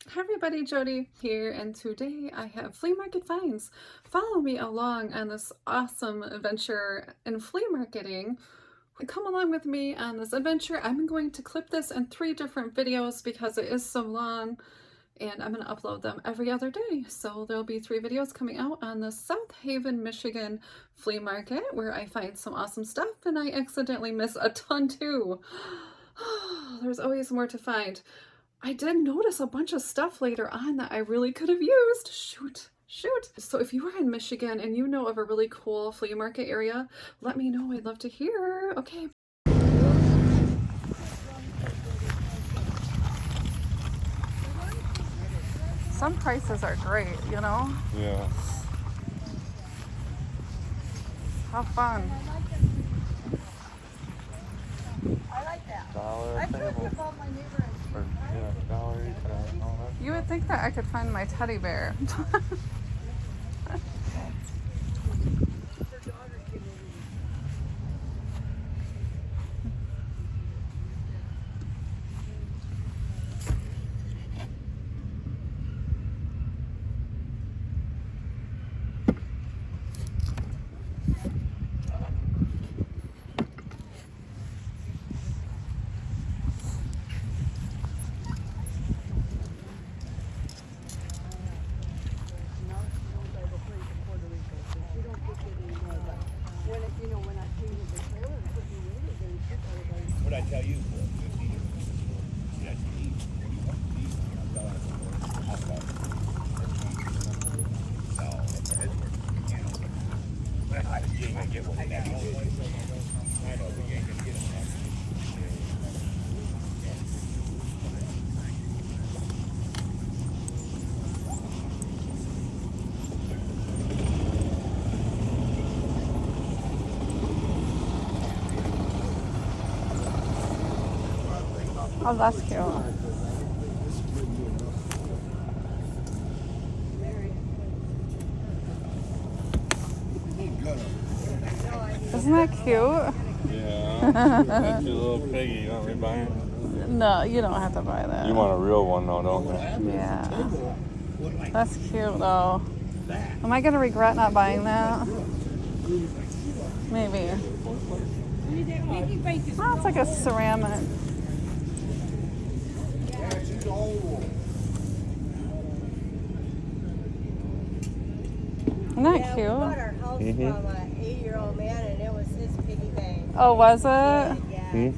Hi everybody, Jody here, and today I have flea market finds. Follow me along on this awesome adventure in flea marketing. Come along with me on this adventure. I'm going to clip this in 3 different videos because it is so long, and I'm going to upload them every other day. So there'll be 3 videos coming out on the South Haven, Michigan flea market where I find some awesome stuff and I accidentally miss a ton too. There's always more to find. I did notice a bunch of stuff later on that I really could have used. Shoot. So if you are in Michigan and you know of a really cool flea market area, let me know. I'd love to hear. Okay. Some prices are great, you know? Yeah. How fun. I like that. Dollar I've table. talked about my neighbor. Or, yeah, dollar each and all that. You would think that I could find my teddy bear. What I tell you? Oh, that's cute. Isn't that cute? Yeah. That's your little piggy. You don't really buy it? No, you don't have to buy that. You want a real one though, don't you? Yeah. That's cute though. Am I gonna regret not buying that? Maybe. Oh, it's like a ceramic. Isn't that Yeah, we cute? bought our house from an 8-year-old man, and it was his piggy bank. Oh, was it? Yeah.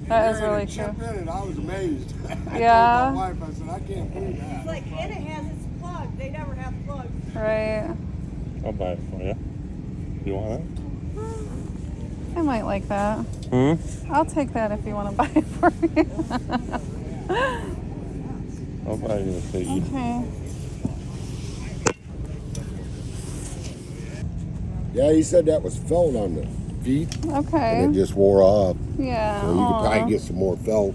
That is really cute. In it, I was amazed. Yeah. I told my wife, I said, I can't believe that. It's like, and it has its plug. They never have plugs. Right. I'll buy it for you. You want I might like that. it? I'll take that if you want to buy it for me. I'll buy you a piggy. Okay. Yeah, he said that was felt on the feet, Okay. and it just wore off. Yeah. So you could probably Aw. get some more felt.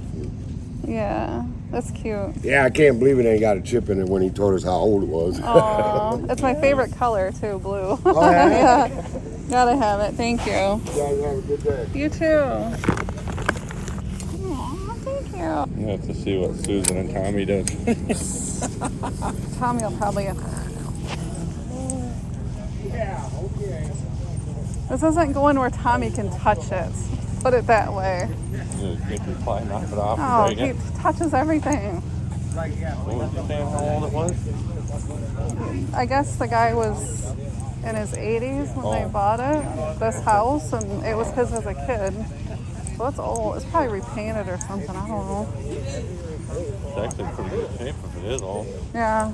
Yeah. That's cute. Yeah, I can't believe it ain't got a chip in it when he told us how old it was. Aw. It's my favorite color too, blue. Oh, yeah? Yeah. Gotta have it. Thank you. You guys have a good day. You too. Aw, thank you. You have to see what Susan and Tommy did. Tommy will probably. Yeah, okay. This isn't going where Tommy can touch it. Put it that way. You think you probably knock it off Oh, and break he it. touches everything. What was you saying how old it was? I guess the guy was in his 80s when they Oh. bought it, this house, and it was his as a kid. So it's old. It's probably repainted or something. I don't know. It's actually pretty good shape if it is old. Yeah.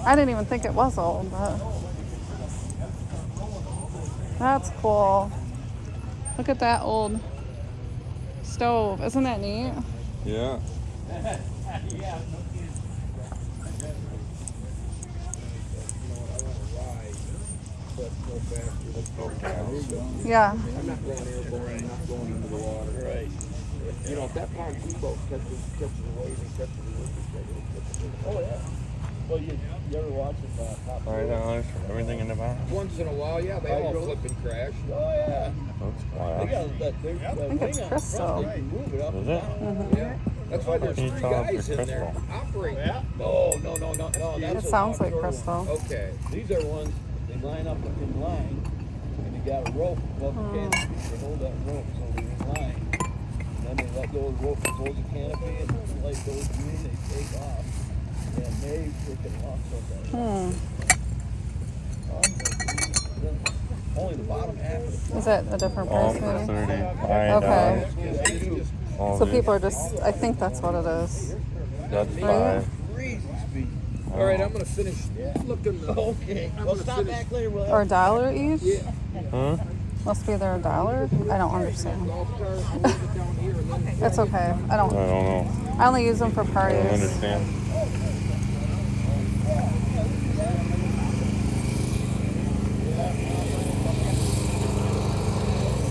I didn't even think it was old, but that's cool. Look at that old stove. Isn't that neat? Yeah. Yeah. I'm not going airborne, I'm not going into the water. Right. You know, if that pontoon boat catches the wave and catches the wind, oh yeah. Well, you ever watch it Top $5 for everything in the box. Once in a while, yeah, they all flip and crash. Oh yeah. That's They wild. got that. I think it's crystal. You can move it up Is and it? down. Yeah. That's why there's Can you 3 tell if guys they're in there crystal? operating. No. It sounds like crystal. Okay. These are ones they line up in line, and they got a rope above the canopy. They hold that rope so they're in line. And then they let go of the rope and close the canopy, and when the light goes green, they take off. And they freaking lock those Only the bottom half of the Is it a different price maybe? 30. Okay. All So these. people are just, I think that's what it is. That's Right? 5. crazy speed. All right, I'm gonna finish looking. Okay. Well, stop back later. We'll Or $1 each? Huh? Must be there $1? I don't understand. It's okay. I don't know. I only use them for I don't parties. understand.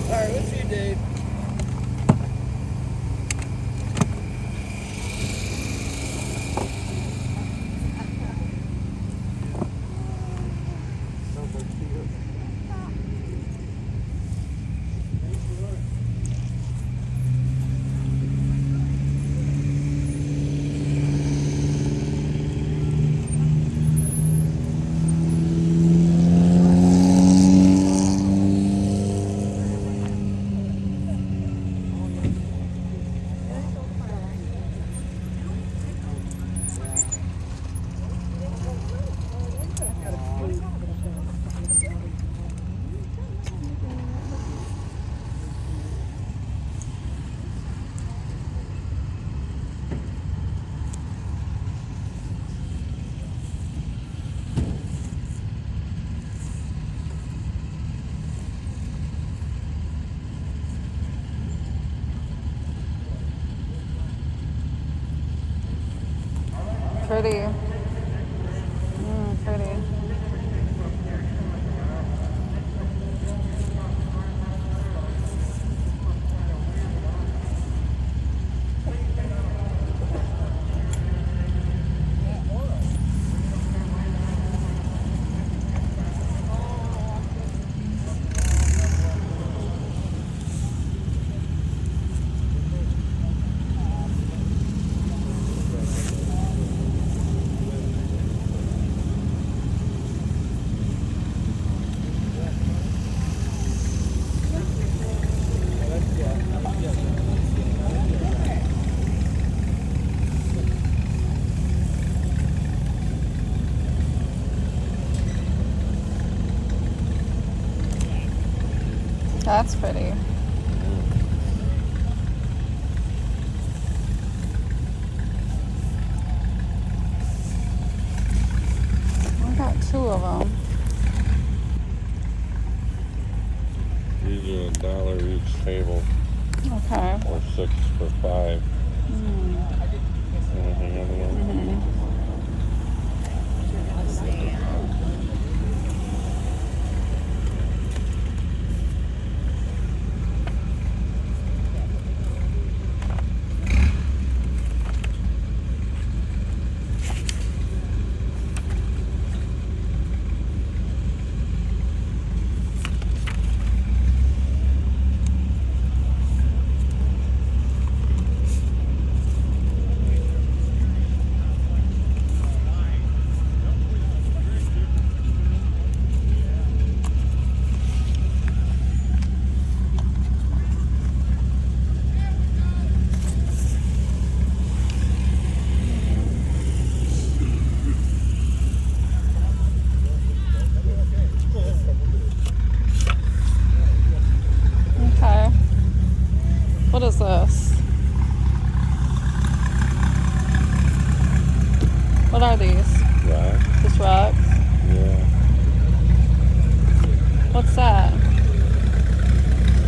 All right, let's see, Dave. Pretty. Pretty. That's pretty. I got 2 of them. These are $1 each table, Okay. or 6 for 5. Anything other than Okay. What is this? What are these? rocks. Just rocks? Yeah. What's that?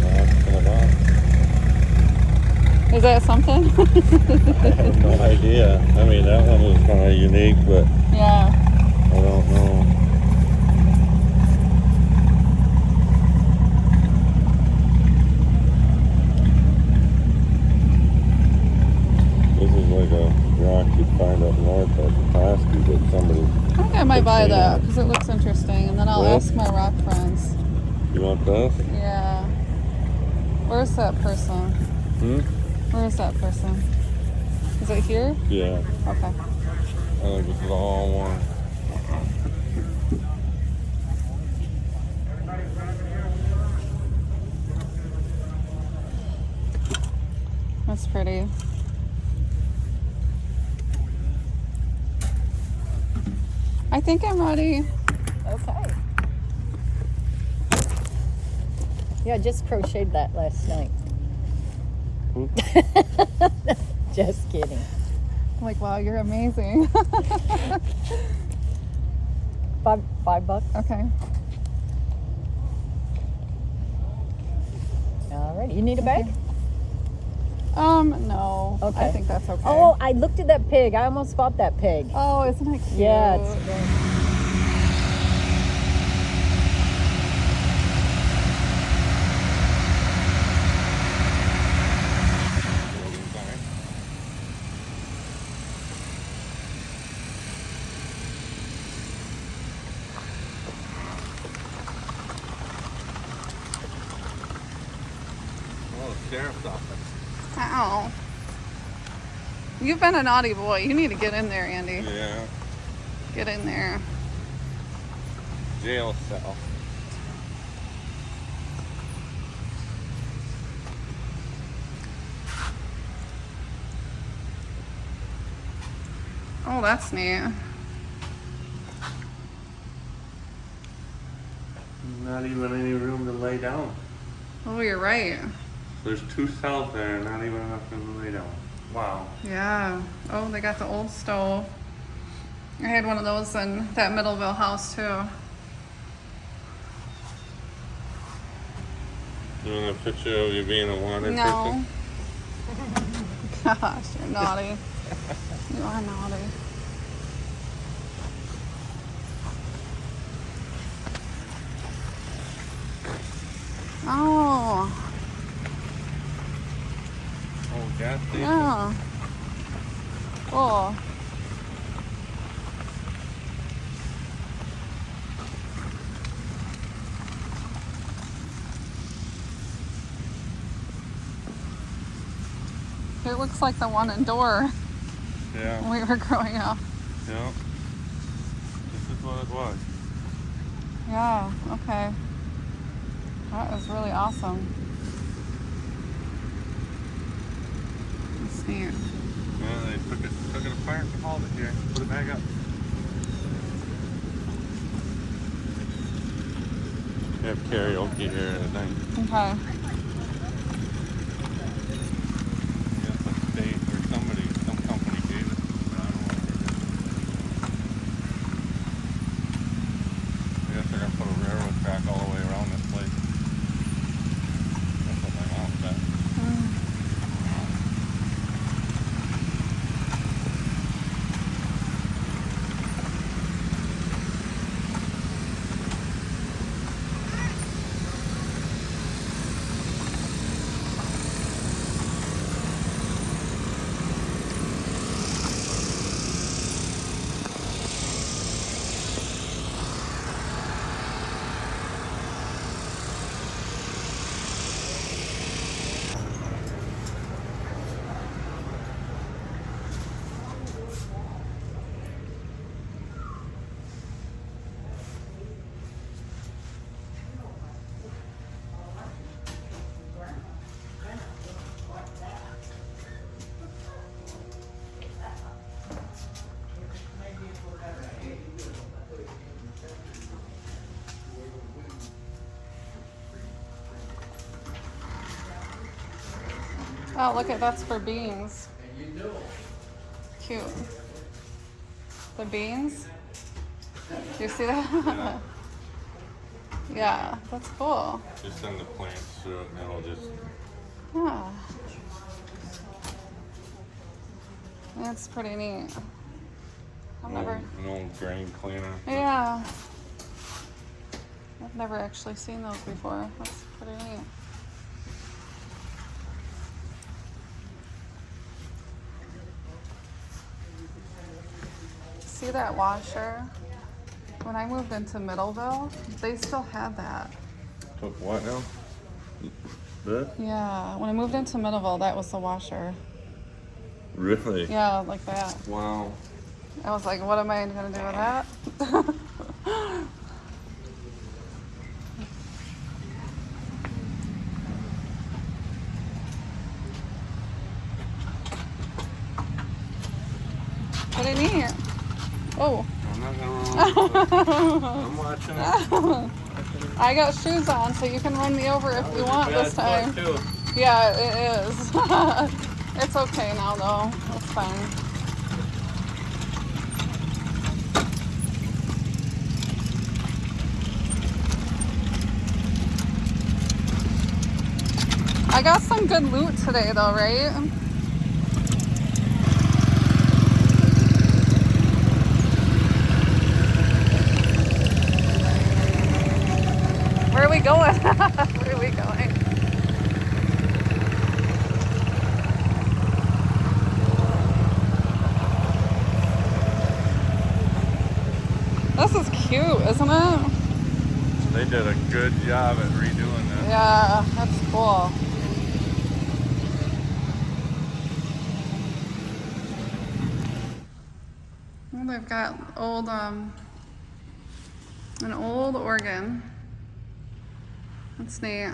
Rocks in a box. Is that something? I have no idea. I mean, that one was kind of unique, but Yeah. I don't know. This is like a rock you'd find up north at the Pulaski, but somebody. I think I might buy that because it looks interesting, and then I'll Yeah. ask my rock friends. You want this? Yeah. Where's that person? Hmm? Where's that person? Is it here? Yeah. Okay. I think this is all one. That's pretty. I think I'm ready. Okay. Yeah, I just crocheted that last night. Just kidding. I'm like, wow, you're amazing. $5. Okay. Alrighty. You need a bag? No. Okay. I think that's okay. Oh, I looked at that pig. I almost bought that pig. Oh, isn't it cute? Yeah, it's Oh, sheriff's office. Ow. You've been a naughty boy. You need to get in there, Andy. Yeah. Get in there. Jail cell. Oh, that's neat. Not even any room to lay down. Oh, you're right. There's 2 cells there and not even enough room to lay down. Wow. Yeah. Oh, they got the old stove. I had one of those in that Middleville house, too. You want a picture of you being a wanted No. person? Gosh, you're naughty. You are naughty. Oh, Oh, gas station. yeah. Cool. It looks like the one in Door Yeah. when we were growing up. Yeah. This is what it was. Yeah, okay. That was really awesome. That's neat. Well, they took it apart and hauled it here. Put it back up. They have karaoke here at night. Okay. Yeah, some state or some company gave it. But I don't know what it is. I guess they're gonna put a railroad track all the way around this place. That's what my mom said. Oh, look at that's for beans. Cute. The beans. Do you see that? Yeah, that's cool. Just send the plants through it and it'll just. Yeah. That's pretty neat. I've never. An old grain cleaner. Yeah. I've never actually seen those before. That's pretty neat. See that washer? When I moved into Middleville, they still had that. Took what now? This? Yeah, when I moved into Middleville, that was the washer. Really? Yeah, like that. Wow. I was like, what am I gonna do with that? Pretty neat. Oh. I'm not gonna run. I'm watching it. I got shoes on, so you can run me over if you want this time. Too. Yeah, it is. It's okay now, though. It's fine. I got some good loot today, though, right? Where are we going? Where are we going? This is cute, isn't it? They did a good job at redoing that. Yeah, that's cool. Well, they've got old, an old organ. That's neat.